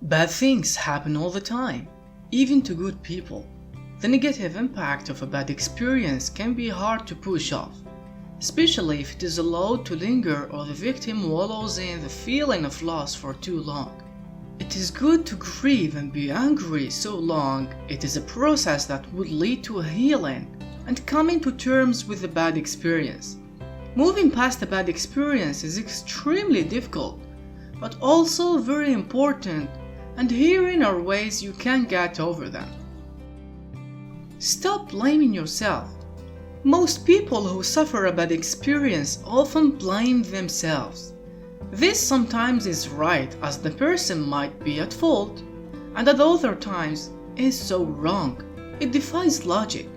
Bad things happen all the time, even to good people. The negative impact of a bad experience can be hard to push off, especially if it is allowed to linger or the victim wallows in the feeling of loss for too long. It is good to grieve and be angry so long. It is a process that would lead to a healing and coming to terms with the bad experience. Moving past a bad experience is extremely difficult, but also very important, and herein are ways you can get over them. Stop blaming yourself. Most people who suffer a bad experience often blame themselves. This sometimes is right, as the person might be at fault, and at other times is so wrong. It defies logic.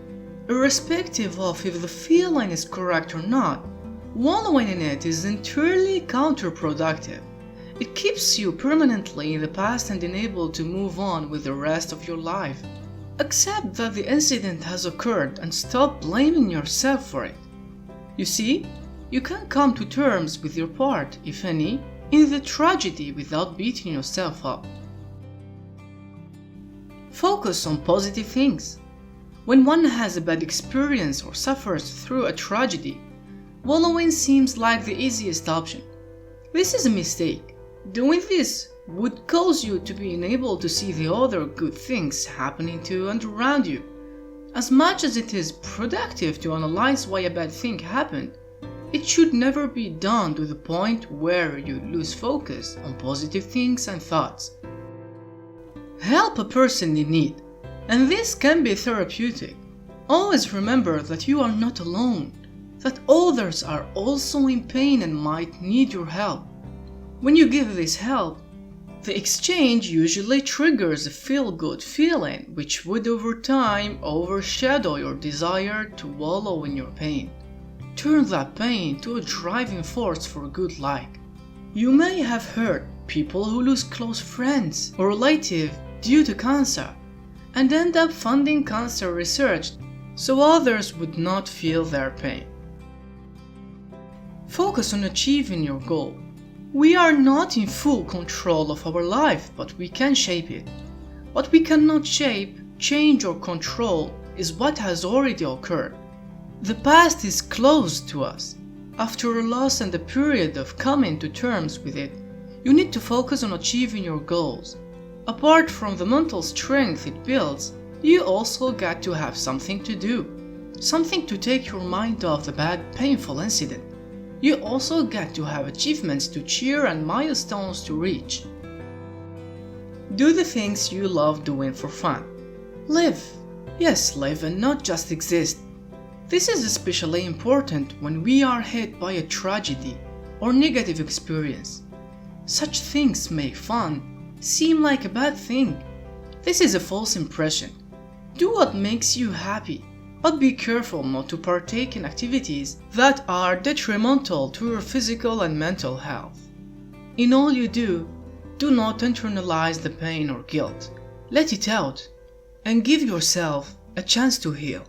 Irrespective of if the feeling is correct or not, wallowing in it is entirely counterproductive. It keeps you permanently in the past and unable to move on with the rest of your life. Accept that the incident has occurred and stop blaming yourself for it. You see, you can come to terms with your part, if any, in the tragedy without beating yourself up. Focus on positive things. When one has a bad experience or suffers through a tragedy, wallowing seems like the easiest option. This is a mistake. Doing this would cause you to be unable to see the other good things happening to and around you. As much as it is productive to analyze why a bad thing happened, it should never be done to the point where you lose focus on positive things and thoughts. Help a person in need, and this can be therapeutic. Always remember that you are not alone, that others are also in pain and might need your help. When you give this help, the exchange usually triggers a feel-good feeling which would over time overshadow your desire to wallow in your pain. Turn that pain to a driving force for good life. You may have heard people who lose close friends or relatives due to cancer and end up funding cancer research so others would not feel their pain. Focus on achieving your goal. We are not in full control of our life, but we can shape it. What we cannot shape, change or control is what has already occurred. The past is closed to us. After a loss and a period of coming to terms with it, you need to focus on achieving your goals. Apart from the mental strength it builds, you also get to have something to do, something to take your mind off the bad, painful incident. You also get to have achievements to cheer and milestones to reach. Do the things you love doing for fun. Live. Yes, live and not just exist. This is especially important when we are hit by a tragedy or negative experience. Such things make fun seem like a bad thing. This is a false impression. Do what makes you happy, but be careful not to partake in activities that are detrimental to your physical and mental health. In all you do, do not internalize the pain or guilt. Let it out and give yourself a chance to heal.